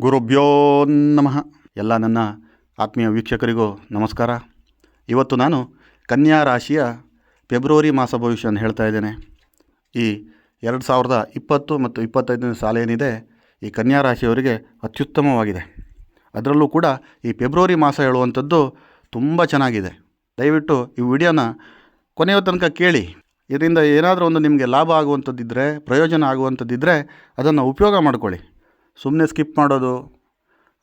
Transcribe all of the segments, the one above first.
ಗುರುಭ್ಯೋ ನಮಃ. ಎಲ್ಲ ನನ್ನ ಆತ್ಮೀಯ ವೀಕ್ಷಕರಿಗೂ ನಮಸ್ಕಾರ. ಇವತ್ತು ನಾನು ಕನ್ಯಾ ರಾಶಿಯ ಫೆಬ್ರವರಿ ಮಾಸ ಭವಿಷ್ಯವನ್ನು ಹೇಳ್ತಾ ಇದ್ದೇನೆ. ಈ 2020 ಮತ್ತು 2025 ಸಾಲ ಏನಿದೆ, ಈ ಕನ್ಯಾ ರಾಶಿಯವರಿಗೆ ಅತ್ಯುತ್ತಮವಾಗಿದೆ. ಅದರಲ್ಲೂ ಕೂಡ ಈ ಫೆಬ್ರವರಿ ಮಾಸ ಹೇಳುವಂಥದ್ದು ತುಂಬ ಚೆನ್ನಾಗಿದೆ. ದಯವಿಟ್ಟು ಈ ವಿಡಿಯೋನ ಕೊನೆಯ ತನಕ ಕೇಳಿ. ಇದರಿಂದ ಏನಾದರೂ ಒಂದು ನಿಮಗೆ ಲಾಭ ಆಗುವಂಥದ್ದಿದ್ದರೆ, ಪ್ರಯೋಜನ ಆಗುವಂಥದ್ದಿದ್ದರೆ ಅದನ್ನು ಉಪಯೋಗ ಮಾಡ್ಕೊಳ್ಳಿ. ಸುಮ್ಮನೆ ಸ್ಕಿಪ್ ಮಾಡೋದು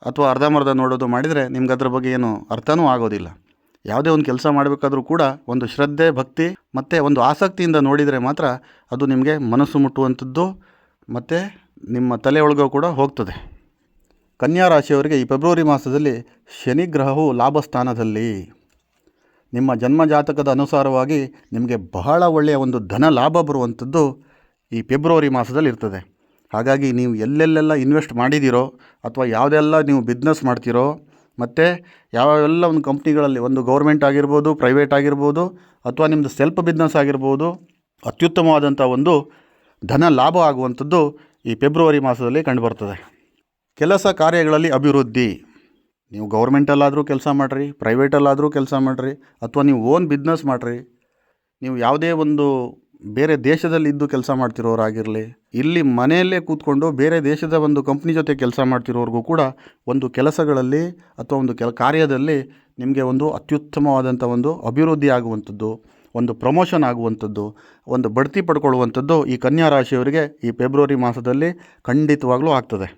ಅಥವಾ ಅರ್ಧಂಬರ್ಧ ನೋಡೋದು ಮಾಡಿದರೆ ನಿಮ್ಗೆ ಅದ್ರ ಬಗ್ಗೆ ಏನು ಅರ್ಥವೂ ಆಗೋದಿಲ್ಲ. ಯಾವುದೇ ಒಂದು ಕೆಲಸ ಮಾಡಬೇಕಾದ್ರೂ ಕೂಡ ಒಂದು ಶ್ರದ್ಧೆ, ಭಕ್ತಿ ಮತ್ತು ಒಂದು ಆಸಕ್ತಿಯಿಂದ ನೋಡಿದರೆ ಮಾತ್ರ ಅದು ನಿಮಗೆ ಮನಸ್ಸು ಮುಟ್ಟುವಂಥದ್ದು ಮತ್ತು ನಿಮ್ಮ ತಲೆ ಒಳಗೂ ಕೂಡ ಹೋಗ್ತದೆ. ಕನ್ಯಾ ರಾಶಿಯವರಿಗೆ ಈ ಫೆಬ್ರವರಿ ಮಾಸದಲ್ಲಿ ಶನಿ ಗ್ರಹವು ಲಾಭ ಸ್ಥಾನದಲ್ಲಿ, ನಿಮ್ಮ ಜನ್ಮ ಜಾತಕದ ಅನುಸಾರವಾಗಿ ನಿಮಗೆ ಬಹಳ ಒಳ್ಳೆಯ ಒಂದು ಧನ ಲಾಭ ಬರುವಂಥದ್ದು ಈ ಫೆಬ್ರವರಿ ಮಾಸದಲ್ಲಿ ಇರ್ತದೆ. ಹಾಗಾಗಿ ನೀವು ಎಲ್ಲೆಲ್ಲೆಲ್ಲ ಇನ್ವೆಸ್ಟ್ ಮಾಡಿದ್ದೀರೋ ಅಥವಾ ಯಾವುದೆಲ್ಲ ನೀವು ಬಿಸ್ನೆಸ್ ಮಾಡ್ತೀರೋ ಮತ್ತು ಯಾವೆಲ್ಲ ಒಂದು ಕಂಪ್ನಿಗಳಲ್ಲಿ, ಒಂದು ಗೌರ್ಮೆಂಟ್ ಆಗಿರ್ಬೋದು, ಪ್ರೈವೇಟ್ ಆಗಿರ್ಬೋದು, ಅಥವಾ ನಿಮ್ಮದು ಸೆಲ್ಫ್ ಬಿಸ್ನೆಸ್ ಆಗಿರ್ಬೋದು, ಅತ್ಯುತ್ತಮವಾದಂಥ ಒಂದು ಧನ ಲಾಭ ಆಗುವಂಥದ್ದು ಈ ಫೆಬ್ರವರಿ ಮಾಸದಲ್ಲಿ ಕಂಡುಬರ್ತದೆ. ಕೆಲಸ ಕಾರ್ಯಗಳಲ್ಲಿ ಅಭಿವೃದ್ಧಿ. ನೀವು ಗೌರ್ಮೆಂಟಲ್ಲಾದರೂ ಕೆಲಸ ಮಾಡಿರಿ, ಪ್ರೈವೇಟಲ್ಲಾದರೂ ಕೆಲಸ ಮಾಡಿರಿ, ಅಥವಾ ನೀವು ಓನ್ ಬಿಸ್ನೆಸ್ ಮಾಡಿರಿ, ನೀವು ಯಾವುದೇ ಒಂದು ಬೇರೆ ದೇಶದಲ್ಲಿದ್ದು ಕೆಲಸ ಮಾಡ್ತಿರೋರಾಗಿರಲಿ, ಇಲ್ಲಿ ಮನೆಯಲ್ಲೇ ಕೂತ್ಕೊಂಡು ಬೇರೆ ದೇಶದ ಒಂದು ಕಂಪ್ನಿ ಜೊತೆ ಕೆಲಸ ಮಾಡ್ತಿರೋರಿಗೂ ಕೂಡ ಒಂದು ಕೆಲಸಗಳಲ್ಲಿ ಅಥವಾ ಒಂದು ಕಾರ್ಯದಲ್ಲಿ ನಿಮಗೆ ಒಂದು ಅತ್ಯುತ್ತಮವಾದಂಥ ಒಂದು ಅಭಿವೃದ್ಧಿ ಆಗುವಂಥದ್ದು, ಒಂದು ಪ್ರಮೋಷನ್ ಆಗುವಂಥದ್ದು, ಒಂದು ಬಡ್ತಿ ಪಡ್ಕೊಳ್ಳುವಂಥದ್ದು ಈ ಕನ್ಯಾ ರಾಶಿಯವರಿಗೆ ಈ ಫೆಬ್ರವರಿ ಮಾಸದಲ್ಲಿ ಖಂಡಿತವಾಗ್ಲೂ ಆಗ್ತದೆ.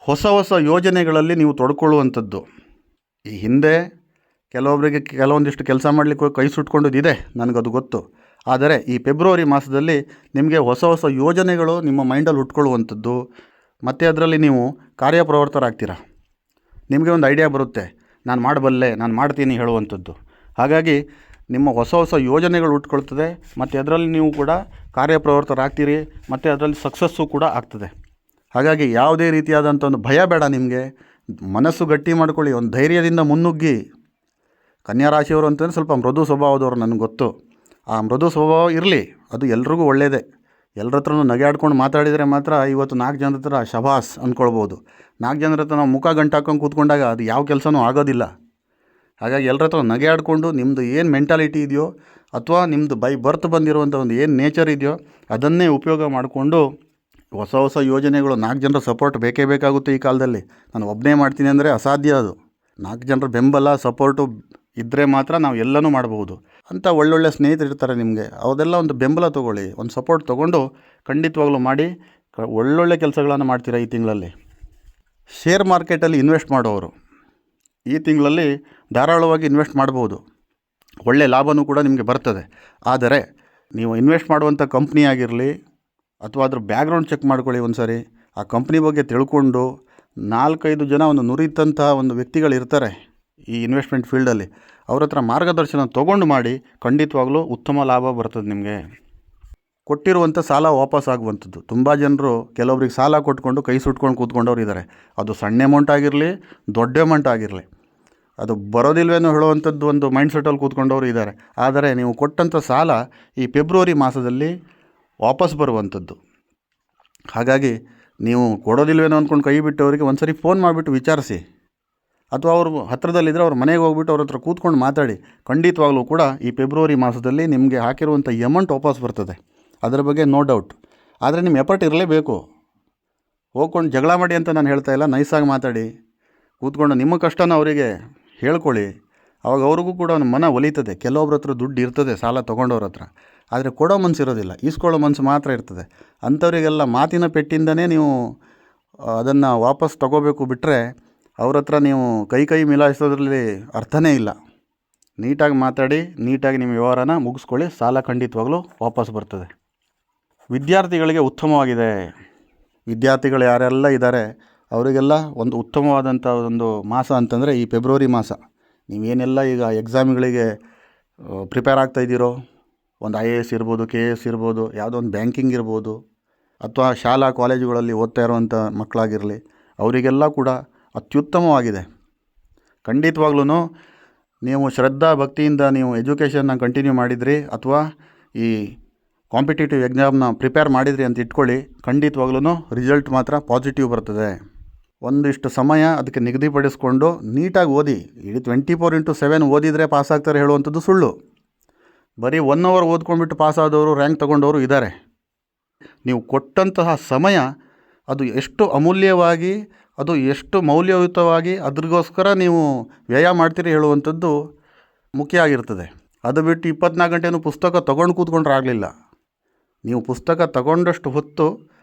ಹೊಸ ಹೊಸ ಯೋಜನೆಗಳಲ್ಲಿ ನೀವು ತೊಡ್ಕೊಳ್ಳುವಂಥದ್ದು. ಈ ಹಿಂದೆ ಕೆಲವೊಬ್ಬರಿಗೆ ಕೆಲವೊಂದಿಷ್ಟು ಕೆಲಸ ಮಾಡಲಿಕ್ಕೆ ಕೈ ಸುಟ್ಕೊಂಡದಿದೆ, ನನಗದು ಗೊತ್ತು. ಆದರೆ ಈ ಫೆಬ್ರವರಿ ಮಾಸದಲ್ಲಿ ನಿಮಗೆ ಹೊಸ ಹೊಸ ಯೋಜನೆಗಳು ನಿಮ್ಮ ಮೈಂಡಲ್ಲಿ ಹುಟ್ಕೊಳ್ಳುವಂಥದ್ದು ಮತ್ತು ಅದರಲ್ಲಿ ನೀವು ಕಾರ್ಯಪ್ರವರ್ತರಾಗ್ತೀರ. ನಿಮಗೆ ಒಂದು ಐಡಿಯಾ ಬರುತ್ತೆ, ನಾನು ಮಾಡಬಲ್ಲೆ, ನಾನು ಮಾಡ್ತೀನಿ ಹೇಳುವಂಥದ್ದು. ಹಾಗಾಗಿ ನಿಮ್ಮ ಹೊಸ ಹೊಸ ಯೋಜನೆಗಳು ಹುಟ್ಕೊಳ್ತದೆ ಮತ್ತು ಅದರಲ್ಲಿ ನೀವು ಕೂಡ ಕಾರ್ಯಪ್ರವರ್ತರಾಗ್ತೀರಿ ಮತ್ತು ಅದರಲ್ಲಿ ಸಕ್ಸಸ್ಸು ಕೂಡ ಆಗ್ತದೆ. ಹಾಗಾಗಿ ಯಾವುದೇ ರೀತಿಯಾದಂಥ ಒಂದು ಭಯ ಬೇಡ, ನಿಮಗೆ ಮನಸ್ಸು ಗಟ್ಟಿ ಮಾಡ್ಕೊಳ್ಳಿ, ಒಂದು ಧೈರ್ಯದಿಂದ ಮುನ್ನುಗ್ಗಿ. ಕನ್ಯಾ ರಾಶಿಯವರು ಅಂತಂದರೆ ಸ್ವಲ್ಪ ಮೃದು ಸ್ವಭಾವದವರು, ನನಗೆ ಗೊತ್ತು. ಆ ಮೃದು ಸ್ವಭಾವ ಇರಲಿ, ಅದು ಎಲ್ರಿಗೂ ಒಳ್ಳೆಯದೇ. ಎಲ್ಲರ ಹತ್ರನೂ ನಗೆಯಾಡ್ಕೊಂಡು ಮಾತಾಡಿದರೆ ಮಾತ್ರ ಇವತ್ತು 4 ಜನರ ಹತ್ರ ಶಬಾಸ್ ಅಂದ್ಕೊಳ್ಬೋದು. 4 ಜನರ ಹತ್ರ ನಾವು ಮುಖ ಗಂಟು ಹಾಕೊಂಡು ಕೂತ್ಕೊಂಡಾಗ ಅದು ಯಾವ ಕೆಲಸನೂ ಆಗೋದಿಲ್ಲ. ಹಾಗಾಗಿ ಎಲ್ಲರ ಹತ್ರ ನಗೆಯಾಡಿಕೊಂಡು ನಿಮ್ಮದು ಏನು ಮೆಂಟಾಲಿಟಿ ಇದೆಯೋ ಅಥವಾ ನಿಮ್ಮದು ಬೈ ಬರ್ತ್ ಬಂದಿರುವಂಥ ಒಂದು ಏನು ನೇಚರ್ ಇದೆಯೋ ಅದನ್ನೇ ಉಪಯೋಗ ಮಾಡಿಕೊಂಡು ಹೊಸ ಹೊಸ ಯೋಜನೆಗಳು, 4 ಜನರ ಸಪೋರ್ಟ್ ಬೇಕೇ ಬೇಕಾಗುತ್ತೆ ಈ ಕಾಲದಲ್ಲಿ. ನಾನು ಒಬ್ಬನೇ ಮಾಡ್ತೀನಿ ಅಂದರೆ ಅಸಾಧ್ಯ. ಅದು 4 ಜನರ ಬೆಂಬಲ, ಸಪೋರ್ಟು ಇದ್ದರೆ ಮಾತ್ರ ನಾವು ಎಲ್ಲನೂ ಮಾಡಬಹುದು. ಅಂತ ಒಳ್ಳೊಳ್ಳೆ ಸ್ನೇಹಿತರು ಇರ್ತಾರೆ ನಿಮಗೆ, ಅವರೆಲ್ಲ ಒಂದು ಬೆಂಬಲ ತೊಗೊಳ್ಳಿ, ಒಂದು ಸಪೋರ್ಟ್ ತೊಗೊಂಡು ಖಂಡಿತವಾಗ್ಲೂ ಮಾಡಿ ಒಳ್ಳೊಳ್ಳೆ ಕೆಲಸಗಳನ್ನು ಮಾಡ್ತೀರಾ ಈ ತಿಂಗಳಲ್ಲಿ. ಶೇರ್ ಮಾರ್ಕೆಟಲ್ಲಿ ಇನ್ವೆಸ್ಟ್ ಮಾಡೋರು ಈ ತಿಂಗಳಲ್ಲಿ ಧಾರಾಳವಾಗಿ ಇನ್ವೆಸ್ಟ್ ಮಾಡ್ಬೋದು, ಒಳ್ಳೆಯ ಲಾಭವೂ ಕೂಡ ನಿಮಗೆ ಬರ್ತದೆ. ಆದರೆ ನೀವು ಇನ್ವೆಸ್ಟ್ ಮಾಡುವಂಥ ಕಂಪ್ನಿ ಆಗಿರಲಿ ಅಥವಾ ಅದ್ರ ಬ್ಯಾಕ್ಗ್ರೌಂಡ್ ಚೆಕ್ ಮಾಡ್ಕೊಳ್ಳಿ ಒಂದು ಸಾರಿ. ಆ ಕಂಪ್ನಿ ಬಗ್ಗೆ ತಿಳ್ಕೊಂಡು 4-5 ಜನ ಒಂದು ನುರಿತಂಥ ಒಂದು ವ್ಯಕ್ತಿಗಳಿರ್ತಾರೆ ಈ ಇನ್ವೆಸ್ಟ್ಮೆಂಟ್ ಫೀಲ್ಡಲ್ಲಿ, ಅವ್ರ ಹತ್ರ ಮಾರ್ಗದರ್ಶನ ತೊಗೊಂಡು ಮಾಡಿ. ಖಂಡಿತವಾಗ್ಲೂ ಉತ್ತಮ ಲಾಭ ಬರ್ತದೆ ನಿಮಗೆ. ಕೊಟ್ಟಿರುವಂಥ ಸಾಲ ವಾಪಸ್ ಆಗುವಂಥದ್ದು. ತುಂಬ ಜನರು ಕೆಲವೊಬ್ರಿಗೆ ಸಾಲ ಕೊಟ್ಕೊಂಡು ಕೈ ಸುಟ್ಕೊಂಡು ಕೂತ್ಕೊಂಡವ್ರು ಇದ್ದಾರೆ. ಅದು ಸಣ್ಣ ಅಮೌಂಟ್ ಆಗಿರಲಿ, ದೊಡ್ಡ ಅಮೌಂಟ್ ಆಗಿರಲಿ, ಅದು ಬರೋದಿಲ್ವೇನೋ ಹೇಳುವಂಥದ್ದು ಒಂದು ಮೈಂಡ್ಸೆಟ್ಟಲ್ಲಿ ಕೂತ್ಕೊಂಡವರು ಇದ್ದಾರೆ. ಆದರೆ ನೀವು ಕೊಟ್ಟಂಥ ಸಾಲ ಈ ಫೆಬ್ರವರಿ ಮಾಸದಲ್ಲಿ ವಾಪಸ್ ಬರುವಂಥದ್ದು. ಹಾಗಾಗಿ ನೀವು ಕೊಡೋದಿಲ್ವೇನೋ ಅಂದ್ಕೊಂಡು ಕೈ ಬಿಟ್ಟವರಿಗೆ ಒಂದು ಸರಿ ಫೋನ್ ಮಾಡಿಬಿಟ್ಟು ವಿಚಾರಿಸಿ, ಅಥವಾ ಅವರು ಹತ್ತಿರದಲ್ಲಿದ್ದರೆ ಅವ್ರ ಮನೆಗೆ ಹೋಗ್ಬಿಟ್ಟು ಅವ್ರ ಹತ್ರ ಕೂತ್ಕೊಂಡು ಮಾತಾಡಿ. ಖಂಡಿತವಾಗ್ಲೂ ಕೂಡ ಈ ಫೆಬ್ರವರಿ ಮಾಸದಲ್ಲಿ ನಿಮಗೆ ಹಾಕಿರುವಂಥ ಅಮೌಂಟ್ ವಾಪಸ್ ಬರ್ತದೆ, ಅದರ ಬಗ್ಗೆ ನೋ ಡೌಟ್. ಆದರೆ ನಿಮ್ಮ ಎಫರ್ಟ್ ಇರಲೇಬೇಕು. ಹೋಗ್ಕೊಂಡು ಜಗಳ ಮಾಡಿ ಅಂತ ನಾನು ಹೇಳ್ತಾ ಇಲ್ಲ, ನೈಸಾಗಿ ಮಾತಾಡಿ, ಕೂತ್ಕೊಂಡು ನಿಮ್ಮ ಕಷ್ಟನ ಅವರಿಗೆ ಹೇಳ್ಕೊಳ್ಳಿ. ಅವಾಗ ಅವ್ರಿಗೂ ಕೂಡ ಒಂದು ಮನ ಒಲಿತದೆ. ಕೆಲವೊಬ್ರ ಹತ್ರ ದುಡ್ಡು ಇರ್ತದೆ ಸಾಲ ತೊಗೊಂಡವ್ರ ಹತ್ರ, ಆದರೆ ಕೊಡೋ ಮನಸ್ಸು ಇರೋದಿಲ್ಲ, ಈಸ್ಕೊಳ್ಳೋ ಮನಸ್ಸು ಮಾತ್ರ ಇರ್ತದೆ. ಅಂಥವರಿಗೆಲ್ಲ ಮಾತಿನ ಪೆಟ್ಟಿಂದನೇ ನೀವು ಅದನ್ನು ವಾಪಸ್ ತೊಗೋಬೇಕು. ಬಿಟ್ಟರೆ ಅವ್ರ ಹತ್ರ ನೀವು ಕೈ ಮಿಲಾಯಿಸೋದ್ರಲ್ಲಿ ಅರ್ಥನೇ ಇಲ್ಲ. ನೀಟಾಗಿ ಮಾತಾಡಿ, ನೀಟಾಗಿ ನಿಮ್ಮ ವ್ಯವಹಾರನ ಮುಗಿಸ್ಕೊಳ್ಳಿ, ಸಾಲ ಖಂಡಿತವಾಗ್ಲೂ ವಾಪಸ್ ಬರ್ತದೆ. ವಿದ್ಯಾರ್ಥಿಗಳಿಗೆ ಉತ್ತಮವಾಗಿದೆ. ವಿದ್ಯಾರ್ಥಿಗಳು ಯಾರೆಲ್ಲ ಇದ್ದಾರೆ ಅವರಿಗೆಲ್ಲ ಒಂದು ಉತ್ತಮವಾದಂಥ ಒಂದು ಮಾಸ ಅಂತಂದರೆ ಈ ಫೆಬ್ರವರಿ ಮಾಸ. ನೀವೇನೆಲ್ಲ ಈಗ ಎಕ್ಸಾಮ್ಗಳಿಗೆ ಪ್ರಿಪೇರ್ ಆಗ್ತಾಯಿದ್ದೀರೋ, ಒಂದು IAS ಇರ್ಬೋದು, KS ಇರ್ಬೋದು, ಯಾವುದೋ ಒಂದು ಬ್ಯಾಂಕಿಂಗ್ ಇರ್ಬೋದು, ಅಥವಾ ಶಾಲಾ ಕಾಲೇಜುಗಳಲ್ಲಿ ಓದ್ತಾ ಇರುವಂಥ ಮಕ್ಕಳಾಗಿರಲಿ, ಅವರಿಗೆಲ್ಲ ಕೂಡ ಅತ್ಯುತ್ತಮವಾಗಿದೆ. ಖಂಡಿತವಾಗ್ಲೂ ನೀವು ಶ್ರದ್ಧಾ ಭಕ್ತಿಯಿಂದ ನೀವು ಎಜುಕೇಷನ್ನ ಕಂಟಿನ್ಯೂ ಮಾಡಿದ್ರಿ ಅಥವಾ ಈ ಕಾಂಪಿಟೇಟಿವ್ ಎಕ್ಸಾಮ್ನ ಪ್ರಿಪೇರ್ ಮಾಡಿದ್ರಿ ಅಂತ ಇಟ್ಕೊಳ್ಳಿ, ಖಂಡಿತವಾಗ್ಲೂ ರಿಸಲ್ಟ್ ಮಾತ್ರ ಪಾಸಿಟಿವ್ ಬರ್ತದೆ. ಒಂದಿಷ್ಟು ಸಮಯ ಅದಕ್ಕೆ ನಿಗದಿಪಡಿಸ್ಕೊಂಡು ನೀಟಾಗಿ ಓದಿ. ಇಡೀ 24x7 ಓದಿದರೆ ಪಾಸಾಗ್ತಾರೆ ಹೇಳುವಂಥದ್ದು ಸುಳ್ಳು. ಬರೀ 1 ಅವರ್ ಓದ್ಕೊಂಡ್ಬಿಟ್ಟು ಪಾಸಾದವರು, ರ್ಯಾಂಕ್ ತೊಗೊಂಡವರು ಇದ್ದಾರೆ. ನೀವು ಕೊಟ್ಟಂತಹ ಸಮಯ ಅದು ಎಷ್ಟು ಅಮೂಲ್ಯವಾಗಿ, ಅದು ಎಷ್ಟು ಮೌಲ್ಯಯುತವಾಗಿ ಅದ್ರಿಗೋಸ್ಕರ ನೀವು ವ್ಯಯ ಮಾಡ್ತೀರಿ ಹೇಳುವಂಥದ್ದು ಮುಖ್ಯ ಆಗಿರ್ತದೆ. ಅದು ಬಿಟ್ಟು 24 ಗಂಟೆನೂ ಪುಸ್ತಕ ತೊಗೊಂಡು ಕೂತ್ಕೊಂಡ್ರೆ ಆಗಲಿಲ್ಲ. ನೀವು ಪುಸ್ತಕ ತಗೊಂಡಷ್ಟು ಹೊತ್ತು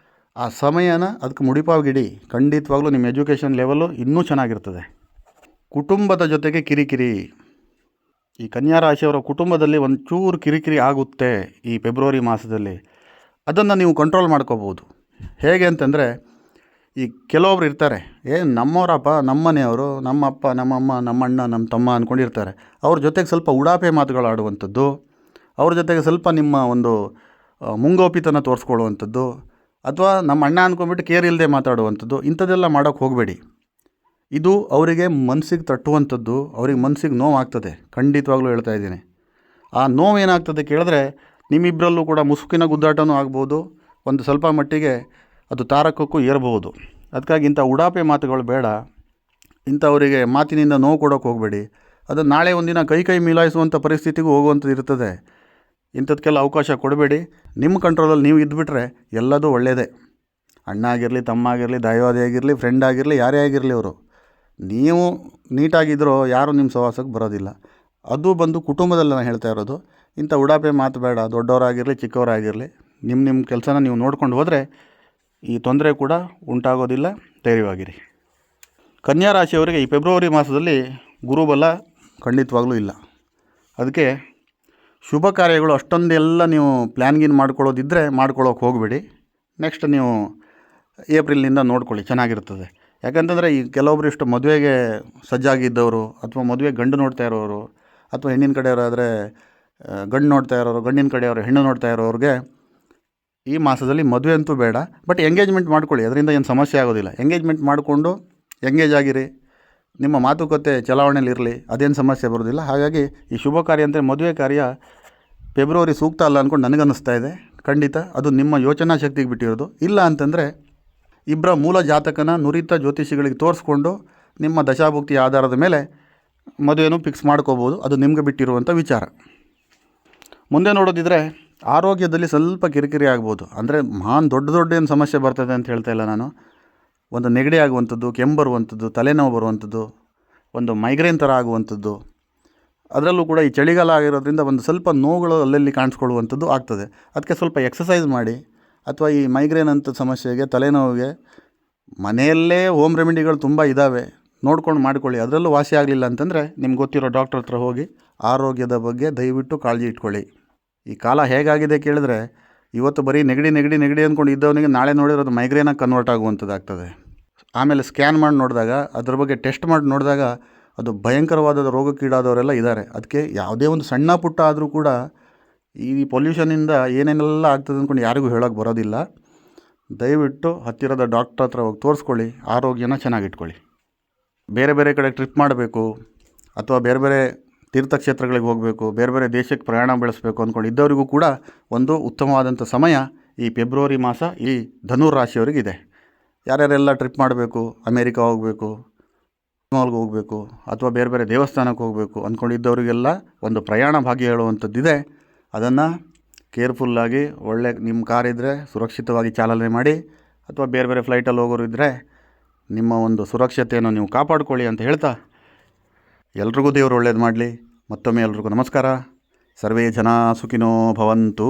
ಆ ಸಮಯನ ಅದಕ್ಕೆ ಮುಡಿಪಾಗಿಡಿ. ಖಂಡಿತವಾಗ್ಲೂ ನಿಮ್ಮ ಎಜುಕೇಷನ್ ಲೆವೆಲು ಇನ್ನೂ ಚೆನ್ನಾಗಿರ್ತದೆ. ಕುಟುಂಬದ ಜೊತೆಗೆ ಕಿರಿಕಿರಿ. ಈ ಕನ್ಯಾ ರಾಶಿಯವರ ಕುಟುಂಬದಲ್ಲಿ ಒಂಚೂರು ಕಿರಿಕಿರಿ ಆಗುತ್ತೆ ಈ ಫೆಬ್ರವರಿ ಮಾಸದಲ್ಲಿ. ಅದನ್ನು ನೀವು ಕಂಟ್ರೋಲ್ ಮಾಡ್ಕೋಬೋದು. ಹೇಗೆ ಅಂತಂದರೆ, ಈ ಕೆಲವೊಬ್ರು ಇರ್ತಾರೆ, ನಮ್ಮವರಪ್ಪ, ನಮ್ಮನೆಯವರು, ನಮ್ಮಪ್ಪ, ನಮ್ಮಮ್ಮ, ನಮ್ಮಣ್ಣ, ನಮ್ಮ ತಮ್ಮ ಅಂದ್ಕೊಂಡಿರ್ತಾರೆ. ಅವ್ರ ಜೊತೆಗೆ ಸ್ವಲ್ಪ ಉಡಾಪೆ ಮಾತುಗಳು ಆಡುವಂಥದ್ದು, ಅವ್ರ ಜೊತೆಗೆ ಸ್ವಲ್ಪ ನಿಮ್ಮ ಒಂದು ಮುಂಗೋಪಿತನ ತೋರಿಸ್ಕೊಳ್ಳುವಂಥದ್ದು, ಅಥವಾ ನಮ್ಮ ಅಣ್ಣ ಅಂದ್ಕೊಂಡ್ಬಿಟ್ಟು ಕೇರ್ ಇಲ್ಲದೆ ಮಾತಾಡುವಂಥದ್ದು, ಇಂಥದ್ದೆಲ್ಲ ಮಾಡೋಕ್ಕೆ ಹೋಗಬೇಡಿ. ಇದು ಅವರಿಗೆ ಮನಸ್ಸಿಗೆ ತಟ್ಟುವಂಥದ್ದು, ಅವ್ರಿಗೆ ಮನಸ್ಸಿಗೆ ನೋವಾಗ್ತದೆ. ಖಂಡಿತವಾಗ್ಲೂ ಹೇಳ್ತಾ ಇದ್ದೀನಿ. ಆ ನೋವು ಏನಾಗ್ತದೆ ಕೇಳಿದ್ರೆ, ನಿಮ್ಮಿಬ್ಬರಲ್ಲೂ ಕೂಡ ಮುಸುಕಿನ ಗುದ್ದಾಟನೂ ಆಗ್ಬೋದು, ಒಂದು ಸ್ವಲ್ಪ ಮಟ್ಟಿಗೆ ಅದು ತಾರಕಕ್ಕೂ ಏರಬಹುದು. ಅದಕ್ಕಾಗಿ ಇಂಥ ಉಡಾಪೆ ಮಾತುಗಳು ಬೇಡ. ಇಂಥವರಿಗೆ ಮಾತಿನಿಂದ ನೋವು ಕೊಡೋಕ್ಕೆ ಹೋಗಬೇಡಿ. ಅದು ನಾಳೆ ಒಂದಿನ ಕೈ ಮಿಲಾಯಿಸುವಂಥ ಪರಿಸ್ಥಿತಿಗೂ ಹೋಗುವಂಥದ್ದು ಇರ್ತದೆ. ಇಂಥದಕ್ಕೆಲ್ಲ ಅವಕಾಶ ಕೊಡಬೇಡಿ. ನಿಮ್ಮ ಕಂಟ್ರೋಲಲ್ಲಿ ನೀವು ಇದ್ದುಬಿಟ್ರೆ ಎಲ್ಲದೂ ಒಳ್ಳೆಯದೇ. ಅಣ್ಣ ಆಗಿರಲಿ, ತಮ್ಮ ಆಗಿರಲಿ, ದೈವಾದಿ ಆಗಿರಲಿ, ಫ್ರೆಂಡ್ ಆಗಿರಲಿ, ಯಾರೇ ಆಗಿರಲಿ, ಅವರು ನೀವು ನೀಟಾಗಿದ್ದರೂ ಯಾರೂ ನಿಮ್ಮ ಸಹವಾಸಕ್ಕೆ ಬರೋದಿಲ್ಲ. ಅದು ಬಂದು ಕುಟುಂಬದಲ್ಲಿ ನಾನು ಹೇಳ್ತಾ ಇರೋದು. ಇಂಥ ಉಡಾಪೆ ಮಾತು ಬೇಡ. ದೊಡ್ಡವರಾಗಿರಲಿ, ಚಿಕ್ಕವರಾಗಿರಲಿ, ನಿಮ್ಮ ಕೆಲಸನ ನೀವು ನೋಡ್ಕೊಂಡು ಹೋದರೆ ಈ ತೊಂದರೆ ಕೂಡ ಉಂಟಾಗೋದಿಲ್ಲ. ಧೈರ್ಯವಾಗಿರಿ. ಕನ್ಯಾ ರಾಶಿಯವರಿಗೆ ಈ ಫೆಬ್ರವರಿ ಮಾಸದಲ್ಲಿ ಗುರುಬಲ ಖಂಡಿತವಾಗ್ಲೂ ಇಲ್ಲ. ಅದಕ್ಕೆ ಶುಭ ಕಾರ್ಯಗಳು ಅಷ್ಟೊಂದೆಲ್ಲ ನೀವು ಪ್ಲ್ಯಾನ್ಗಿನ್ ಮಾಡ್ಕೊಳ್ಳೋದಿದ್ದರೆ ಮಾಡ್ಕೊಳ್ಳೋಕೆ ಹೋಗಬೇಡಿ. ನೆಕ್ಸ್ಟ್ ನೀವು ಏಪ್ರಿಲ್ನಿಂದ ನೋಡ್ಕೊಳ್ಳಿ, ಚೆನ್ನಾಗಿರ್ತದೆ. ಯಾಕಂತಂದರೆ ಈ ಕೆಲವೊಬ್ರು ಇಷ್ಟು ಮದುವೆಗೆ ಸಜ್ಜಾಗಿದ್ದವರು, ಅಥವಾ ಮದುವೆ ಗಂಡು ನೋಡ್ತಾ ಇರೋರು, ಅಥವಾ ಹೆಣ್ಣಿನ ಕಡೆಯವರಾದರೆ ಗಂಡು ನೋಡ್ತಾ ಇರೋರು, ಗಂಡಿನ ಕಡೆಯವರು ಹೆಣ್ಣು ನೋಡ್ತಾ ಇರೋರಿಗೆ ಈ ಮಾಸದಲ್ಲಿ ಮದುವೆ ಅಂತೂ ಬೇಡ. ಬಟ್ ಎಂಗೇಜ್ಮೆಂಟ್ ಮಾಡ್ಕೊಳ್ಳಿ, ಅದರಿಂದ ಏನು ಸಮಸ್ಯೆ ಆಗೋದಿಲ್ಲ. ಎಂಗೇಜ್ಮೆಂಟ್ ಮಾಡಿಕೊಂಡು ಎಂಗೇಜ್ ಆಗಿರಿ, ನಿಮ್ಮ ಮಾತುಕತೆ ಚಲಾವಣೆಯಲ್ಲಿರಲಿ, ಅದೇನು ಸಮಸ್ಯೆ ಬರೋದಿಲ್ಲ. ಹಾಗಾಗಿ ಈ ಶುಭ ಕಾರ್ಯ ಅಂದರೆ ಮದುವೆ ಕಾರ್ಯ ಫೆಬ್ರವರಿ ಸೂಕ್ತ ಅಲ್ಲ ಅಂದ್ಕೊಂಡು ನನಗನ್ನಿಸ್ತಾ ಇದೆ. ಖಂಡಿತ ಅದು ನಿಮ್ಮ ಯೋಚನಾ ಶಕ್ತಿಗೆ ಬಿಟ್ಟಿರೋದು. ಇಲ್ಲ ಅಂತಂದರೆ ಇಬ್ಬರ ಮೂಲ ಜಾತಕನ ನುರಿತ ಜ್ಯೋತಿಷಿಗಳಿಗೆ ತೋರಿಸ್ಕೊಂಡು ನಿಮ್ಮ ದಶಾಭುಕ್ತಿ ಆಧಾರದ ಮೇಲೆ ಮದುವೆನೂ ಫಿಕ್ಸ್ ಮಾಡ್ಕೋಬೋದು. ಅದು ನಿಮಗೆ ಬಿಟ್ಟಿರುವಂಥ ವಿಚಾರ. ಮುಂದೆ ನೋಡೋದಿದ್ರೆ ಆರೋಗ್ಯದಲ್ಲಿ ಸ್ವಲ್ಪ ಕಿರಿಕಿರಿ ಆಗ್ಬೋದು. ಅಂದರೆ ದೊಡ್ಡ ಏನು ಸಮಸ್ಯೆ ಬರ್ತದೆ ಅಂತ ಹೇಳ್ತಾ ಇಲ್ಲ ನಾನು. ಒಂದು ನೆಗಡಿ ಆಗುವಂಥದ್ದು, ಕೆಮ್ಮು ಬರುವಂಥದ್ದು, ತಲೆನೋವು ಬರುವಂಥದ್ದು, ಒಂದು ಮೈಗ್ರೇನ್ ಥರ ಆಗುವಂಥದ್ದು, ಅದರಲ್ಲೂ ಕೂಡ ಈ ಚಳಿಗಾಲ ಆಗಿರೋದ್ರಿಂದ ಒಂದು ಸ್ವಲ್ಪ ನೋವುಗಳು ಅಲ್ಲಲ್ಲಿ ಕಾಣಿಸ್ಕೊಳ್ಳುವಂಥದ್ದು ಆಗ್ತದೆ. ಅದಕ್ಕೆ ಸ್ವಲ್ಪ ಎಕ್ಸಸೈಸ್ ಮಾಡಿ, ಅಥವಾ ಈ ಮೈಗ್ರೇನ್ ಅಂಥ ಸಮಸ್ಯೆಗೆ, ತಲೆನೋವಿಗೆ ಮನೆಯಲ್ಲೇ ಹೋಮ್ ರೆಮಿಡಿಗಳು ತುಂಬ ಇದ್ದಾವೆ, ನೋಡ್ಕೊಂಡು ಮಾಡ್ಕೊಳ್ಳಿ. ಅದರಲ್ಲೂ ವಾಸಿ ಆಗಲಿಲ್ಲ ಅಂತಂದರೆ ನಿಮ್ಗೆ ಗೊತ್ತಿರೋ ಡಾಕ್ಟ್ರ್ ಹತ್ರ ಹೋಗಿ ಆರೋಗ್ಯದ ಬಗ್ಗೆ ದಯವಿಟ್ಟು ಕಾಳಜಿ ಇಟ್ಕೊಳ್ಳಿ. ಈ ಕಾಲ ಹೇಗಾಗಿದೆ ಕೇಳಿದ್ರೆ, ಇವತ್ತು ಬರೀ ನೆಗಡಿ ಅಂದ್ಕೊಂಡು ಇದ್ದವನಿಗೆ ನಾಳೆ ನೋಡಿರೋದು ಮೈಗ್ರೇನಾಗಿ ಕನ್ವರ್ಟ್ ಆಗುವಂಥದ್ದಾಗ್ತದೆ. ಆಮೇಲೆ ಸ್ಕ್ಯಾನ್ ಮಾಡಿ ನೋಡಿದಾಗ, ಅದ್ರ ಬಗ್ಗೆ ಟೆಸ್ಟ್ ಮಾಡಿ ನೋಡಿದಾಗ ಅದು ಭಯಂಕರವಾದ ರೋಗಕ್ಕೀಡಾದವರೆಲ್ಲ ಇದ್ದಾರೆ. ಅದಕ್ಕೆ ಯಾವುದೇ ಒಂದು ಸಣ್ಣ ಪುಟ್ಟ ಆದರೂ ಕೂಡ ಈ ಪೊಲ್ಯೂಷನಿಂದ ಏನೇನೆಲ್ಲ ಆಗ್ತದೆ ಅಂದ್ಕೊಂಡು ಯಾರಿಗೂ ಹೇಳೋಕ್ಕೆ ಬರೋದಿಲ್ಲ. ದಯವಿಟ್ಟು ಹತ್ತಿರದ ಡಾಕ್ಟ್ರ್ ಹತ್ರ ಹೋಗಿ ತೋರಿಸ್ಕೊಳ್ಳಿ, ಆರೋಗ್ಯನ ಚೆನ್ನಾಗಿಟ್ಕೊಳ್ಳಿ. ಬೇರೆ ಕಡೆ ಟ್ರಿಪ್ ಮಾಡಬೇಕು, ಅಥವಾ ಬೇರೆ ತೀರ್ಥಕ್ಷೇತ್ರಗಳಿಗೆ ಹೋಗಬೇಕು, ಬೇರೆ ದೇಶಕ್ಕೆ ಪ್ರಯಾಣ ಬೆಳೆಸಬೇಕು ಅಂದ್ಕೊಂಡು ಇದ್ದವರಿಗೂ ಕೂಡ ಒಂದು ಉತ್ತಮವಾದಂಥ ಸಮಯ ಈ ಫೆಬ್ರವರಿ ಮಾಸ ಈ ಧನುರ್ ರಾಶಿಯವರಿಗಿದೆ. ಯಾರ್ಯಾರೆಲ್ಲ ಟ್ರಿಪ್ ಮಾಡಬೇಕು, ಅಮೇರಿಕಾ ಹೋಗಬೇಕು, ಮಾಲ್ಗೆ ಹೋಗಬೇಕು, ಅಥವಾ ಬೇರೆ ದೇವಸ್ಥಾನಕ್ಕೆ ಹೋಗಬೇಕು ಅಂದ್ಕೊಂಡಿದ್ದವರಿಗೆಲ್ಲ ಒಂದು ಪ್ರಯಾಣ ಭಾಗ್ಯ ಹೇಳುವಂಥದ್ದಿದೆ. ಅದನ್ನು ಕೇರ್ಫುಲ್ಲಾಗಿ, ಒಳ್ಳೆ ನಿಮ್ಮ ಕಾರಿದ್ದರೆ ಸುರಕ್ಷಿತವಾಗಿ ಚಾಲನೆ ಮಾಡಿ, ಅಥವಾ ಬೇರೆ ಫ್ಲೈಟಲ್ಲಿ ಹೋಗೋರು ಇದ್ದರೆ ನಿಮ್ಮ ಒಂದು ಸುರಕ್ಷತೆಯನ್ನು ನೀವು ಕಾಪಾಡ್ಕೊಳ್ಳಿ ಅಂತ ಹೇಳ್ತಾ, ಎಲ್ರಿಗೂ ದೇವರು ಒಳ್ಳೇದು ಮಾಡಲಿ. ಮತ್ತೊಮ್ಮೆ ಎಲ್ರಿಗೂ ನಮಸ್ಕಾರ. ಸರ್ವೇ ಜನ ಸುಖಿನೋ ಭವಂತು.